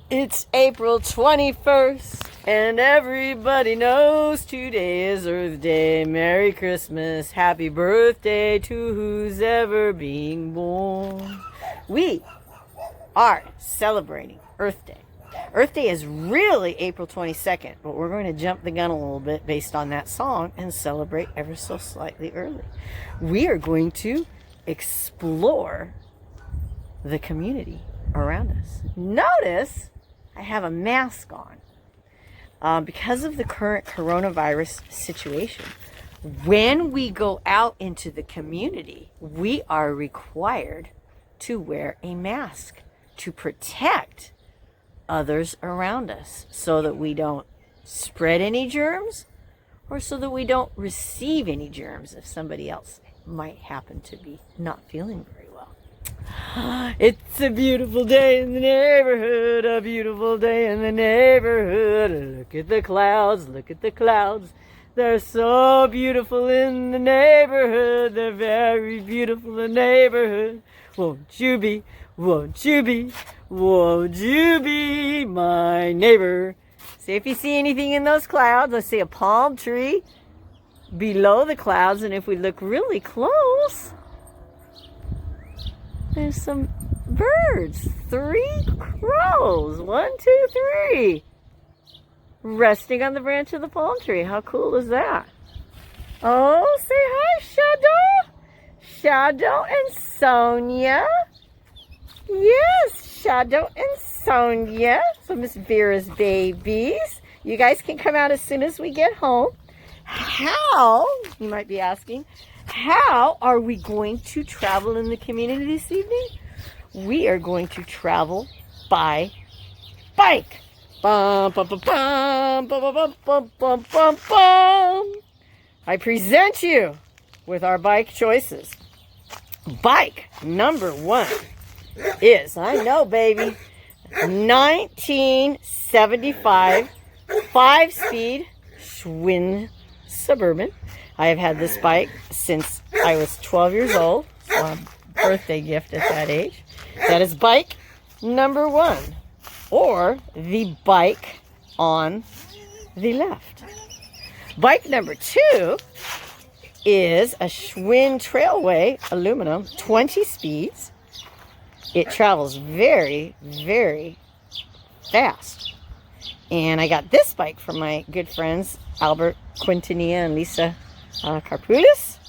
It's April 21st, and everybody knows today is Earth Day. Merry Christmas, happy birthday to who's ever being born. We are celebrating Earth Day. Earth Day is really April 22nd, but we're going to jump the gun a little bit based on that song and celebrate ever so slightly early. We are going to explore the community around us. Notice I have a mask on because of the current coronavirus situation. When we go out into the community, we are required to wear a mask to protect others around us so that we don't spread any germs or so that we don't receive any germs if somebody else might happen to be not feeling very well. It's a beautiful day in the neighborhood, a beautiful day in the neighborhood. Look at the clouds, look at the clouds. They're so beautiful in the neighborhood. They're very beautiful in the neighborhood. Won't you be, won't you be, won't you be my neighbor? See if you see anything in those clouds. I see a palm tree below the clouds, and if we look really close, there's some birds. 3 crows. 1, 2, 3. Resting on the branch of the palm tree. How cool is that? Oh, say hi, Shadow. Shadow and Sonia. Yes, Shadow and Sonia. So Miss Vera's babies. You guys can come out as soon as we get home. How, you might be asking, how are we going to travel in the community this evening? We are going to travel by bike. Bum, bum, bum, bum, bum, bum, bum, bum, bum, bum. I present you with our bike choices. Bike number 1 is, I know baby, 1975 5-speed Schwinn Suburban. I have had this bike since I was 12 years old. So a birthday gift at that age. That is bike number 1, or the bike on the left. Bike number 2 is a Schwinn Trailway aluminum, 20 speeds. It travels very, very fast. And I got this bike from my good friends Albert Quintanilla and Lisa Carpulis.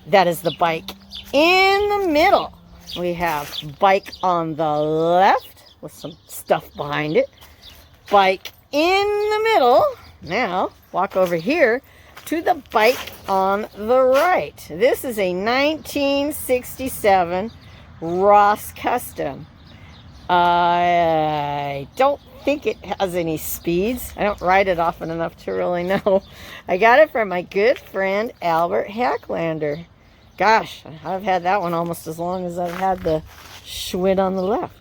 That is the bike in the middle. We have bike on the left with some stuff behind it. Bike in the middle. Now, walk over here to the bike on the right. This is a 1967 Ross Custom. I don't think it has any speeds. I don't ride it often enough to really know. I got it from my good friend Albert Hacklander. Gosh, I've had that one almost as long as I've had the Schwinn on the left.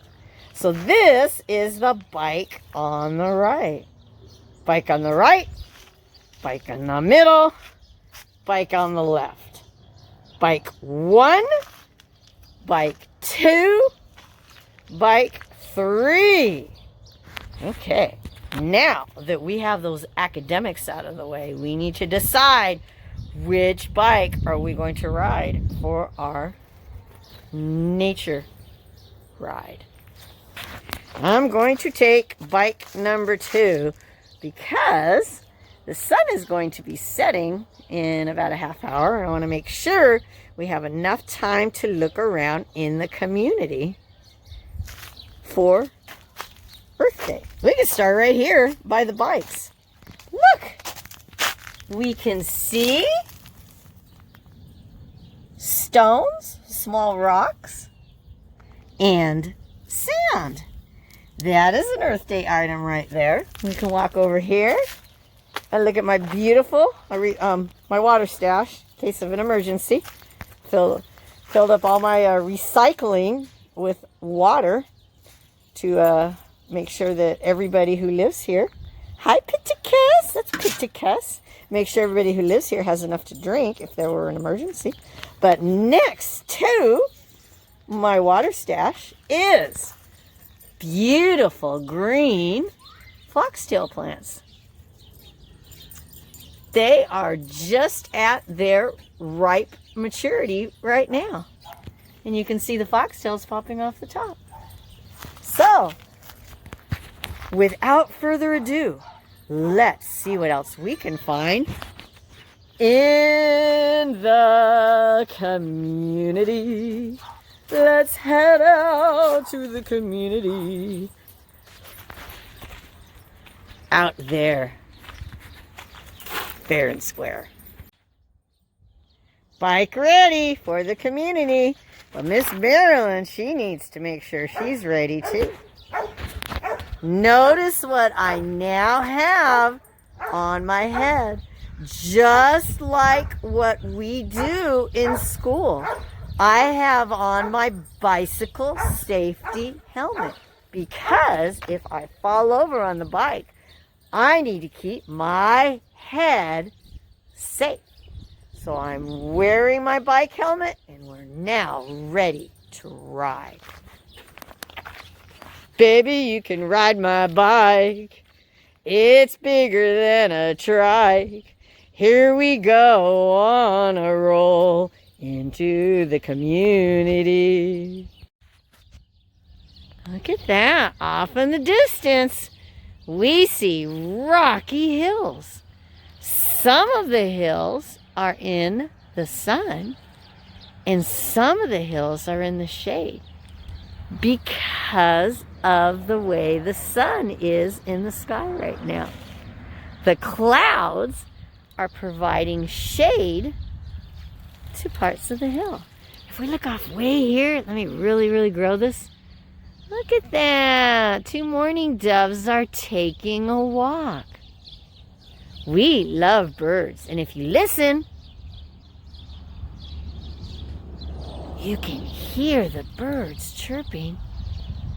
So this is the bike on the right. Bike on the right, bike in the middle, bike on the left. Bike 1, bike 2, bike 3. Okay, now that we have those academics out of the way, we need to decide which bike are we going to ride for our nature ride. I'm going to take bike number 2 because the sun is going to be setting in about a half hour. I want to make sure we have enough time to look around in the community for Earth Day. We can start right here by the bikes. Look, we can see stones, small rocks, and sand. That is an Earth Day item right there. We can walk over here and look at my beautiful, my water stash in case of an emergency. Filled up all my recycling with water to make sure that everybody who lives here, hi Pittacus, that's Pittacus. Make sure everybody who lives here has enough to drink if there were an emergency. But next to my water stash is beautiful green foxtail plants. They are just at their ripe maturity right now. And you can see the foxtails popping off the top. So, without further ado, let's see what else we can find in the community. Let's head out to the community. Out there, fair and square. Bike ready for the community. But Miss Marilyn, she needs to make sure she's ready too. Notice what I now have on my head. Just like what we do in school. I have on my bicycle safety helmet. Because if I fall over on the bike, I need to keep my head safe. So I'm wearing my bike helmet and we're now ready to ride. Baby, you can ride my bike. It's bigger than a trike. Here we go on a roll into the community. Look at that. Off in the distance, we see rocky hills. Some of the hills are in the sun, and some of the hills are in the shade because of the way the sun is in the sky right now. The clouds are providing shade to parts of the hill. If we look off way here, let me really grow this. Look at that. 2 mourning doves are taking a walk. We love birds, and if you listen, you can hear the birds chirping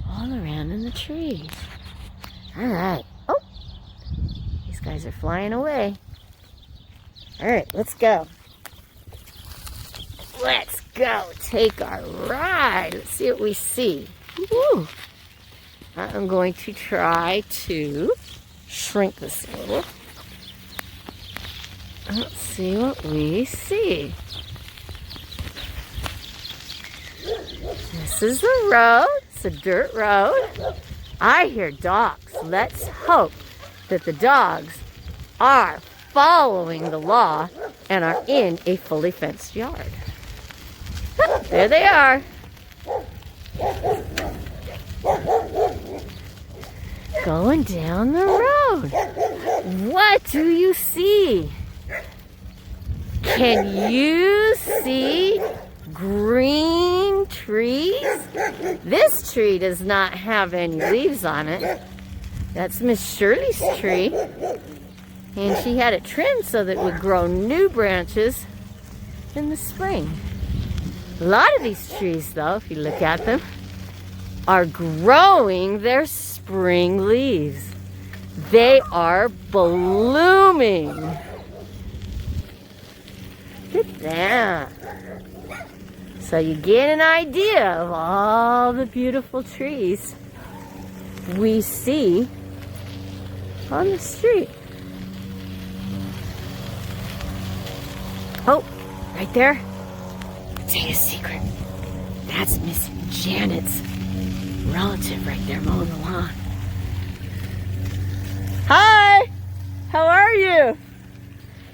all around in the trees. All right. Oh, these guys are flying away. All right, let's go. Let's go take our ride. Let's see what we see. Woo. I'm going to try to shrink this a little. Let's see what we see. This is the road. It's a dirt road. I hear dogs. Let's hope that the dogs are following the law and are in a fully fenced yard. There they are. Going down the road. What do you see? Can you see green trees? This tree does not have any leaves on it. That's Miss Shirley's tree. And she had it trimmed so that it would grow new branches in the spring. A lot of these trees, though, if you look at them, are growing their spring leaves. They are blooming. Look at that. So you get an idea of all the beautiful trees we see on the street. Oh, right there. I'll tell you a secret. That's Miss Janet's relative right there mowing the lawn. Hi! How are you?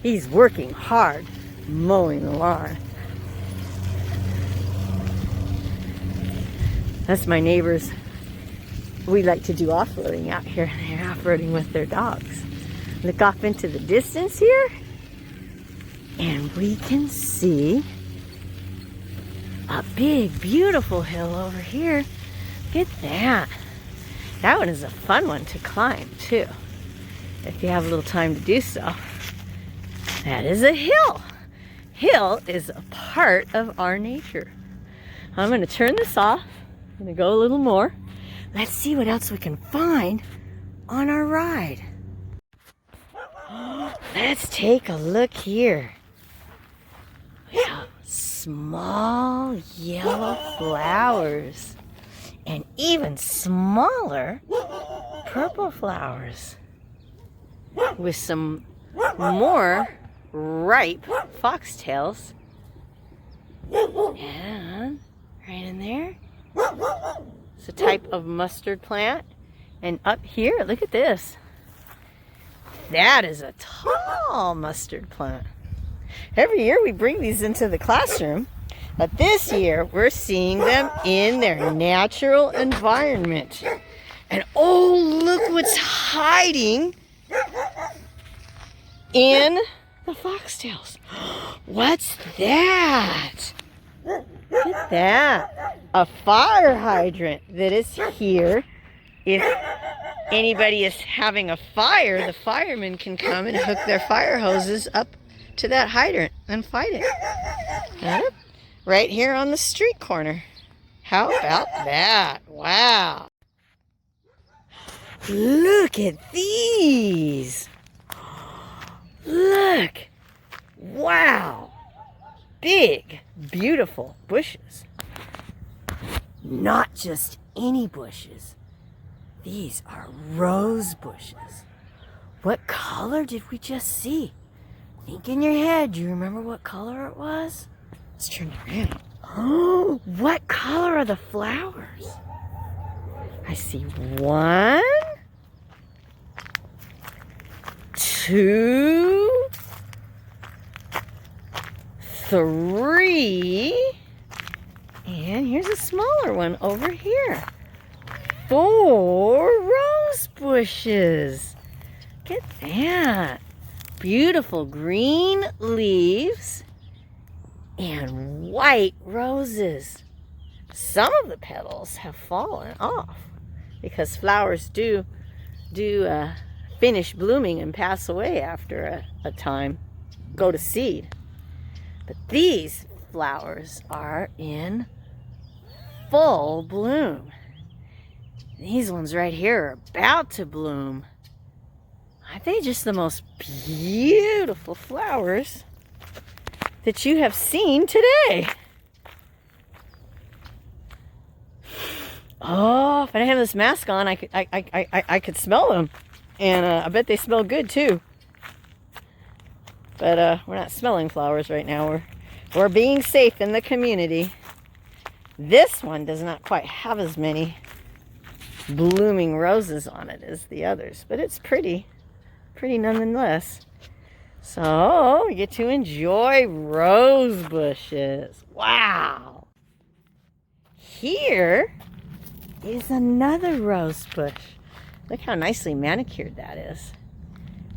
He's working hard mowing the lawn. That's my neighbors. We like to do off-roading out here. They're off-roading with their dogs. Look off into the distance here, and we can see a big, beautiful hill over here. Look at that. That one is a fun one to climb, too, if you have a little time to do so. That is a hill. Hill is a part of our nature. I'm going to turn this off. I'm going to go a little more. Let's see what else we can find on our ride. Let's take a look here. We have small yellow flowers. and even smaller purple flowers with some more ripe foxtails. And right in there, it's a type of mustard plant. And up here, look at this. That is a tall mustard plant. Every year we bring these into the classroom, but this year we're seeing them in their natural environment. And oh, look what's hiding in the foxtails. What's that? Look at that. A fire hydrant that is here. If anybody is having a fire, the firemen can come and hook their fire hoses up to that hydrant and fight it. Yep. Right here on the street corner. How about that? Wow. Look at these. Look. Wow. Big, beautiful bushes. Not just any bushes. These are rose bushes. What color did we just see? Think in your head. Do you remember what color it was? Let's turn it around. Oh, what color are the flowers? I see 1, 2, 3, and here's a smaller one over here. 4 rose bushes. Look at that. Beautiful green leaves and white roses. Some of the petals have fallen off because flowers do finish blooming and pass away after a time, go to seed. But these flowers are in full bloom. These ones right here are about to bloom. Aren't they just the most beautiful flowers that you have seen today? Oh, if I didn't have this mask on, I could smell them, and I bet they smell good too. But we're not smelling flowers right now. We're being safe in the community. This one does not quite have as many blooming roses on it as the others, but it's pretty nonetheless. So you get to enjoy rose bushes. Wow. Here is another rose bush. Look how nicely manicured that is.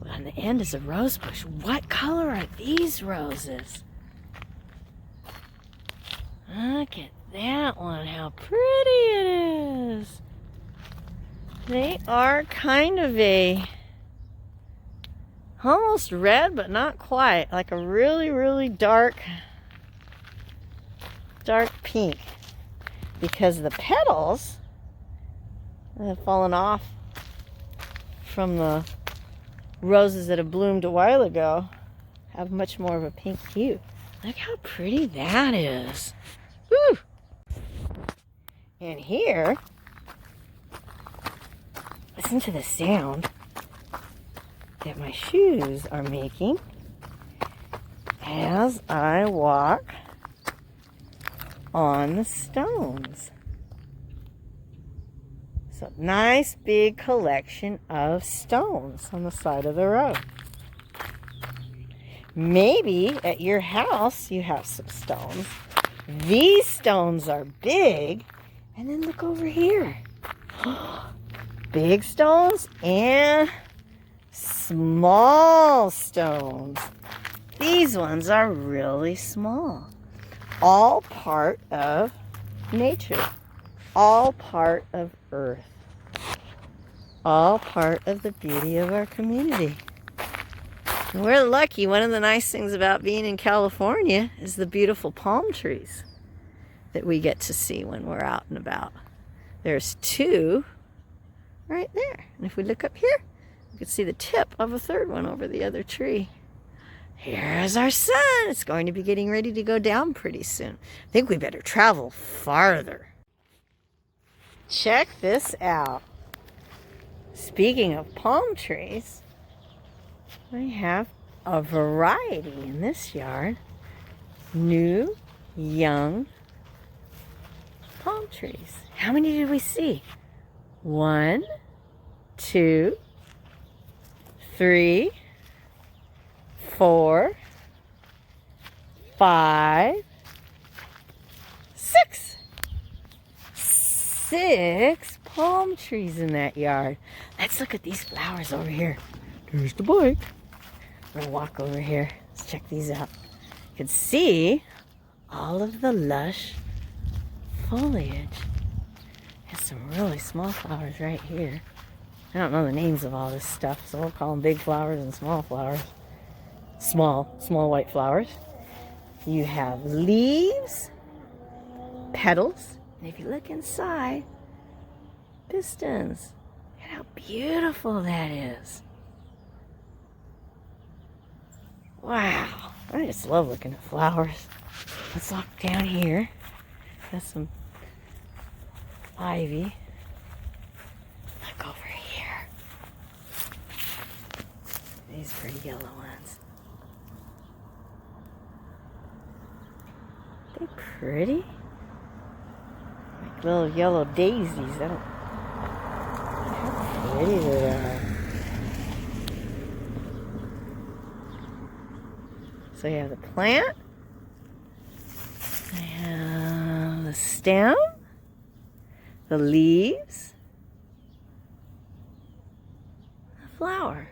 On the end is a rose bush. What color are these roses? Look at that one, how pretty it is. They are kind of a almost red, but not quite, like a really dark pink, because the petals that have fallen off from the roses that have bloomed a while ago have much more of a pink hue. Look how pretty that is. Woo! And here, listen to the sound that my shoes are making as I walk on the stones. So nice big collection of stones on the side of the road. Maybe at your house you have some stones. These stones are big. And then look over here. Big stones and small stones. These ones are really small. All part of nature. All part of Earth. All part of the beauty of our community. And we're lucky. One of the nice things about being in California is the beautiful palm trees that we get to see when we're out and about. There's 2 right there. And if we look up here, you can see the tip of a 3rd one over the other tree. Here's our sun. It's going to be getting ready to go down pretty soon. I think we better travel farther. Check this out. Speaking of palm trees, we have a variety in this yard. New, young palm trees. How many did we see? 1, 2, 3, 4, 5, 6. 6 palm trees in that yard. Let's look at these flowers over here. There's the bike. We're gonna walk over here. Let's check these out. You can see all of the lush foliage. Has some really small flowers right here. I don't know the names of all this stuff, so we'll call them big flowers and small flowers. Small white flowers. You have leaves, petals, and if you look inside, pistons. Look at how beautiful that is. Wow, I just love looking at flowers. Let's walk down here. Got some ivy. Look over here. These pretty yellow ones. They're pretty. Like little yellow daisies. I don't. How pretty they are. So you have the plant. I have the stem, the leaves, the flower.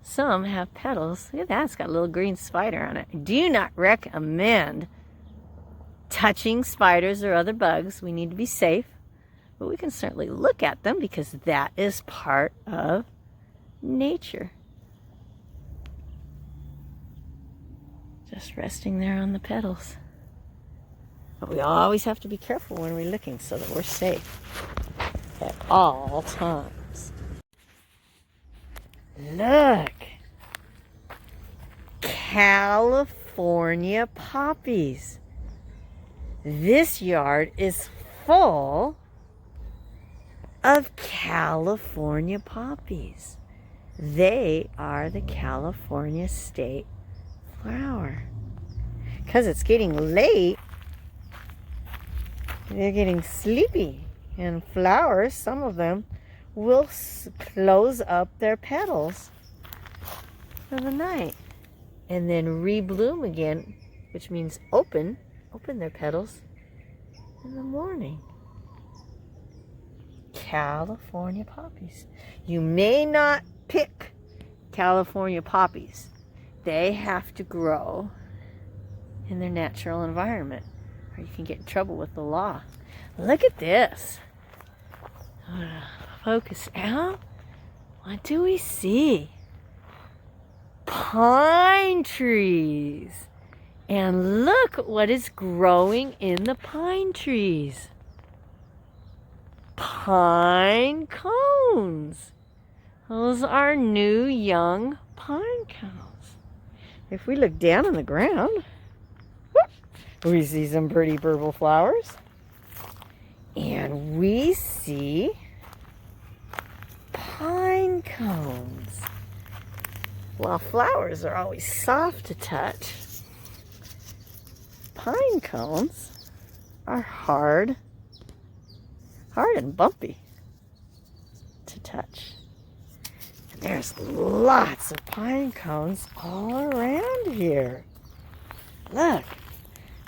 Some have petals. Look at that, it's got a little green spider on it. I do not recommend touching spiders or other bugs. We need to be safe, but we can certainly look at them because that is part of nature. Just resting there on the petals. But we always have to be careful when we're looking so that we're safe at all times. Look! California poppies. This yard is full of California poppies. They are the California state flower. Because it's getting late, they're getting sleepy. And flowers, some of them, will close up their petals for the night. And then rebloom again, which means open their petals in the morning. California poppies. You may not pick California poppies. They have to grow in their natural environment, or you can get in trouble with the law. Look at this. Focus out. What do we see? Pine trees. And look what is growing in the pine trees. Pine cones. Those are new young pine cones. If we look down on the ground, we see some pretty purple flowers. And we see pine cones. While flowers are always soft to touch, pine cones are hard and bumpy to touch. And there's lots of pine cones all around here. Look,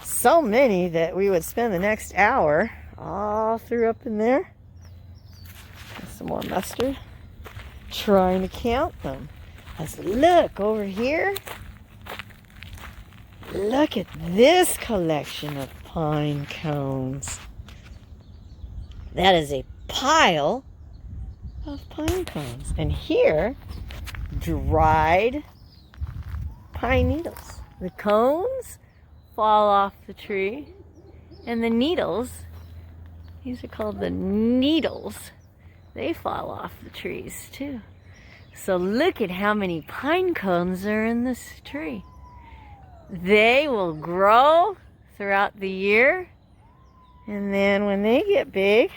so many that we would spend the next hour all through up in there. There's some more mustard. Trying to count them. Let's look over here. Look at this collection of pine cones. That is a pile of pine cones. And here, dried pine needles. The cones fall off the tree, and the needles, these are called the needles, they fall off the trees too. So look at how many pine cones are in this tree. They will grow throughout the year, and then when they get big,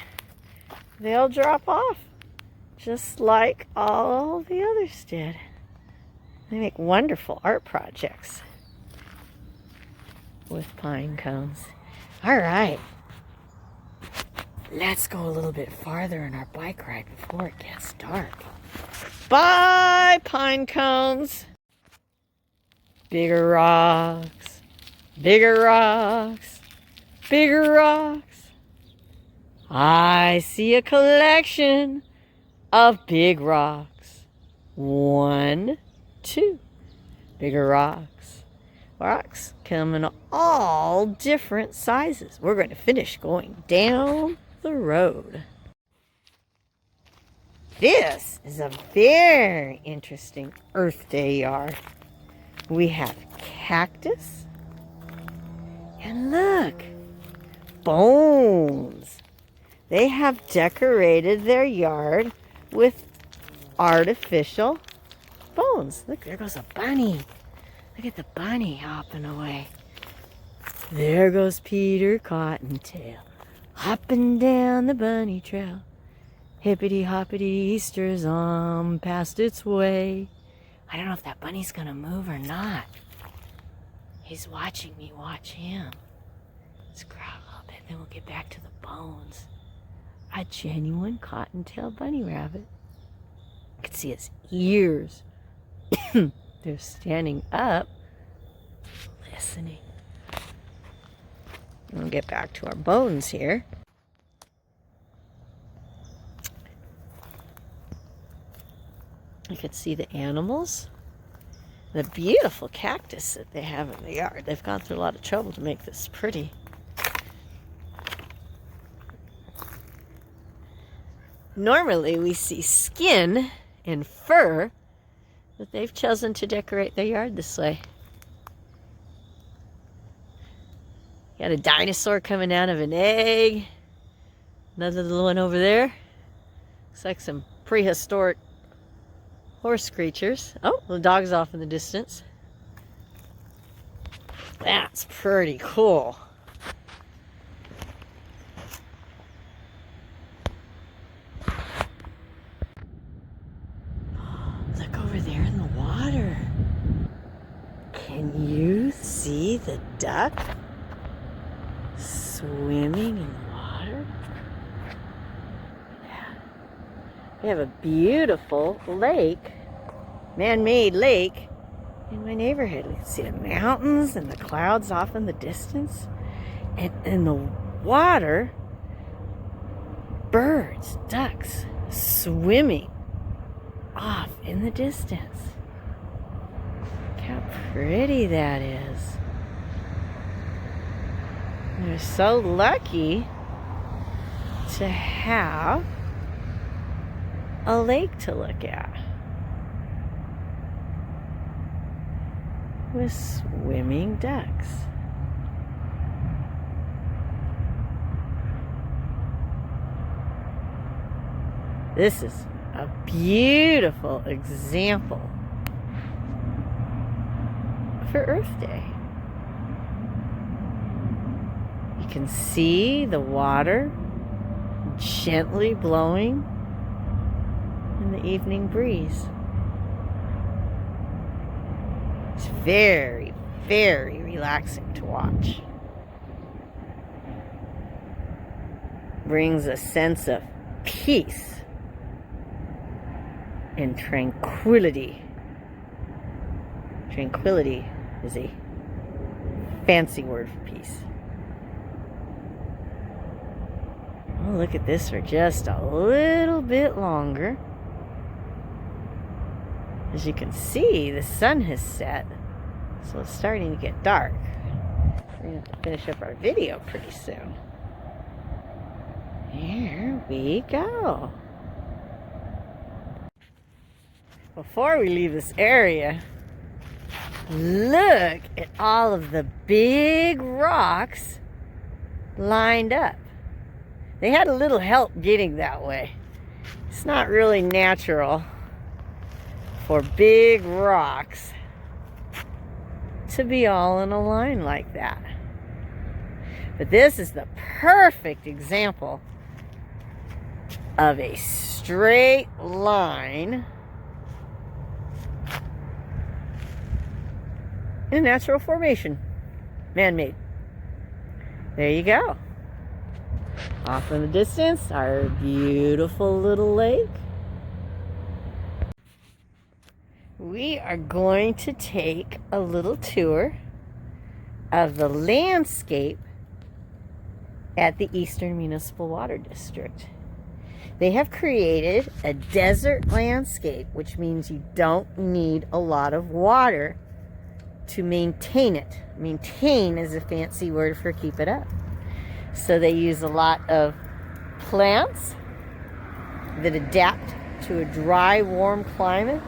they'll drop off just like all the others did. They make wonderful art projects with pine cones. All right, let's go a little bit farther in our bike ride before it gets dark. Bye, pine cones. Bigger rocks, bigger rocks, bigger rocks. I see a collection of big rocks. 1, 2. Bigger rocks. Rocks come in all different sizes. We're going to finish going down the road. This is a very interesting Earth Day yard. We have cactus. And look, bones. They have decorated their yard with artificial bones. Look, there goes a bunny. Look at the bunny hopping away. There goes Peter Cottontail, hopping down the bunny trail. Hippity hoppity, Easter's on past its way. I don't know if that bunny's gonna move or not. He's watching me watch him. Let's crowd a little bit, then we'll get back to the bones. A genuine cottontail bunny rabbit. You can see his ears. They're standing up, listening. We'll get back to our bones here. You can see the animals. The beautiful cactus that they have in the yard. They've gone through a lot of trouble to make this pretty. Normally we see skin and fur, but they've chosen to decorate their yard this way. Got a dinosaur coming out of an egg. Another little one over there. Looks like some prehistoric horse creatures. Oh, the dog's off in the distance. That's pretty cool. Look over there in the water. Can you see the duck swimming in the water? Yeah. We have a beautiful lake, man-made lake in my neighborhood. We can see the mountains and the clouds off in the distance. And in the water, birds, ducks swimming off in the distance. Look how pretty that is. We're so lucky to have a lake to look at with swimming ducks. This is a beautiful example for Earth Day. You can see the water gently blowing in the evening breeze. It's very, very relaxing to watch. Brings a sense of peace and tranquility. Tranquility is a fancy word for peace. We'll look at this for just a little bit longer. As you can see, the sun has set, so it's starting to get dark. We're going to have to finish up our video pretty soon. Here we go. Before we leave this area, look at all of the big rocks lined up. They had a little help getting that way. It's not really natural for big rocks to be all in a line like that. But this is the perfect example of a straight line in a natural formation, man-made. There you go. Off in the distance, our beautiful little lake. We are going to take a little tour of the landscape at the Eastern Municipal Water District. They have created a desert landscape, which means you don't need a lot of water to maintain it. Maintain is a fancy word for keep it up. So they use a lot of plants that adapt to a dry, warm climate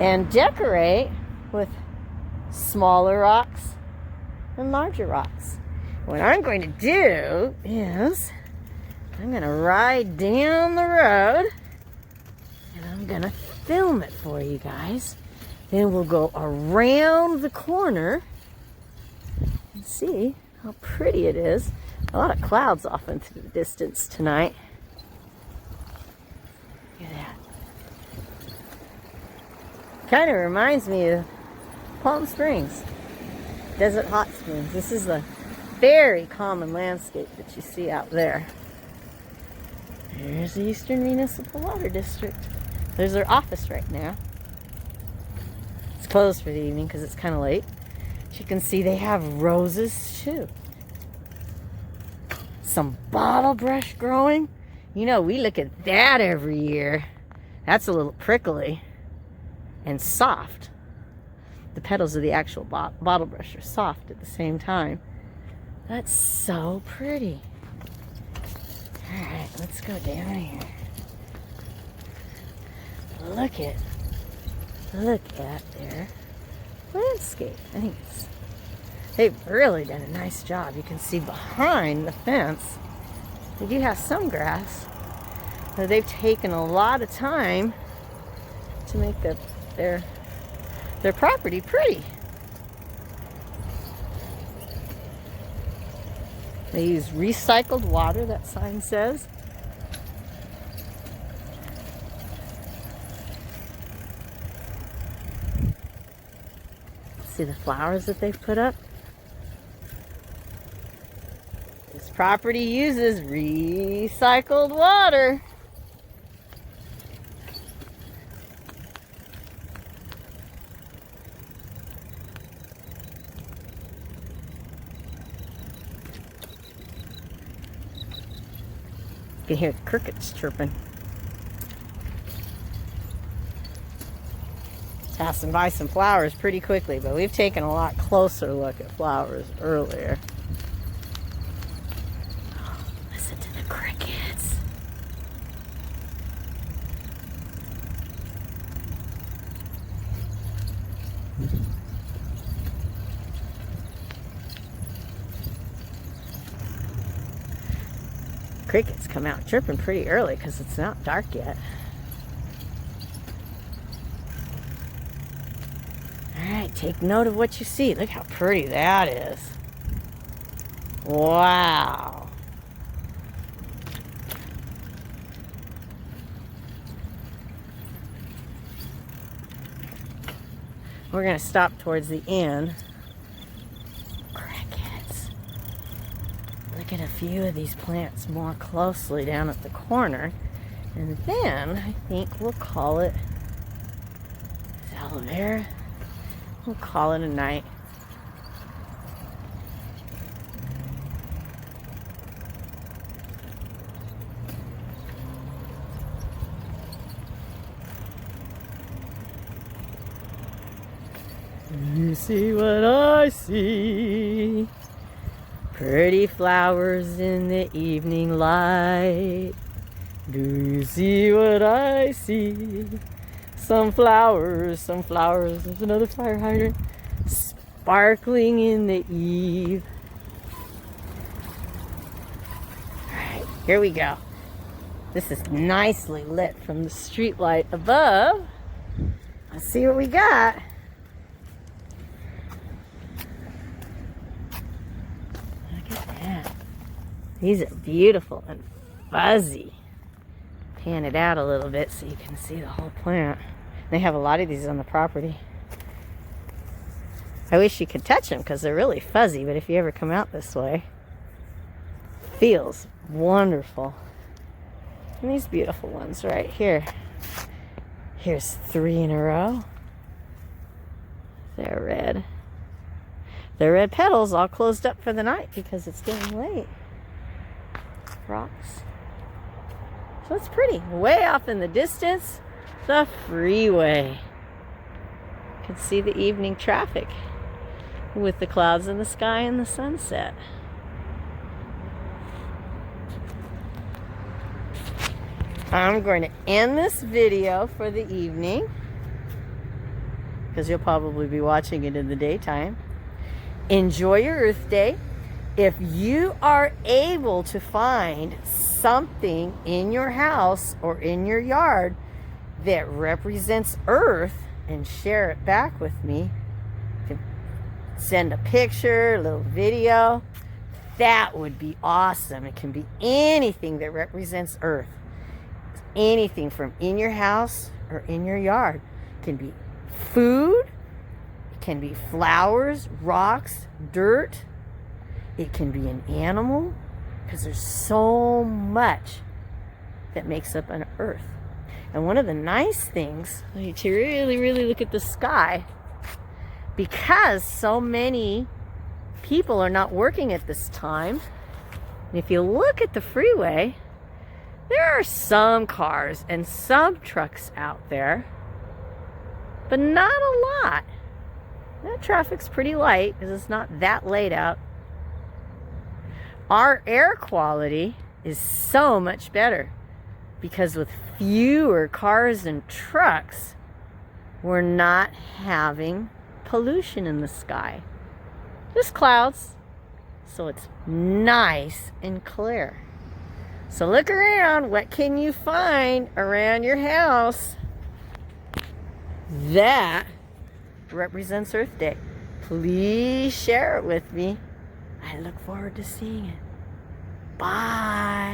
and decorate with smaller rocks and larger rocks. What I'm going to do is I'm going to ride down the road and I'm going to film it for you guys. Then we'll go around the corner and see how pretty it is. A lot of clouds off into the distance tonight. Look at that. Kind of reminds me of Palm Springs, Desert Hot Springs. This is the very common landscape that you see out there. There's the Eastern Municipal Water District. There's their office right now. It's closed for the evening because it's kind of late. As you can see, they have roses too. Some bottle brush growing. You know, we look at that every year. That's a little prickly and soft. The petals of the actual bottle brush are soft at the same time. That's so pretty. All right, let's go down here. Look at their landscape. I think they've really done a nice job. You can see behind the fence, they do have some grass, but they've taken a lot of time to make their property pretty. They use recycled water, that sign says. See the flowers that they've put up? This property uses recycled water. You can hear the crickets chirping. Passing by some flowers pretty quickly, but we've taken a lot closer look at flowers earlier. Oh, listen to the crickets. Crickets come out chirping pretty early because it's not dark yet. Alright, take note of what you see. Look how pretty that is. Wow. We're going to stop towards the end. Crickets. Look at a few of these plants more closely down at the corner. And then I think we'll call it aloe vera. We'll call it a night. You see what I see? Pretty flowers in the evening light. Do you see what I see? Some flowers, there's another fire hydrant, sparkling in the eve. Alright, here we go. This is nicely lit from the street light above. Let's see what we got. Look at that. These are beautiful and fuzzy. pan it out a little bit so you can see the whole plant. They have a lot of these on the property. I wish you could touch them because they're really fuzzy, but if you ever come out this way, it feels wonderful. And these beautiful ones right here. Here's 3 in a row. They're red. They're red petals all closed up for the night because it's getting late. Rocks. So it's pretty. Way off in the distance, the freeway. You can see the evening traffic with the clouds in the sky and the sunset. I'm going to end this video for the evening because you'll probably be watching it in the daytime. Enjoy your Earth Day. If you are able to find something in your house or in your yard that represents Earth and share it back with me, you can send a picture, a little video. That would be awesome. It can be anything that represents Earth. Anything from in your house or in your yard. It can be food. It can be flowers, rocks, dirt. It can be an animal, because there's so much that makes up an Earth. And one of the nice things, you need to really, really look at the sky, because so many people are not working at this time. And if you look at the freeway, there are some cars and some trucks out there, but not a lot. That traffic's pretty light because it's not that late out. Our air quality is so much better because with fewer cars and trucks, we're not having pollution in the sky. Just clouds, so it's nice and clear. So look around. What can you find around your house that represents Earth Day? Please share it with me. I look forward to seeing it. Bye.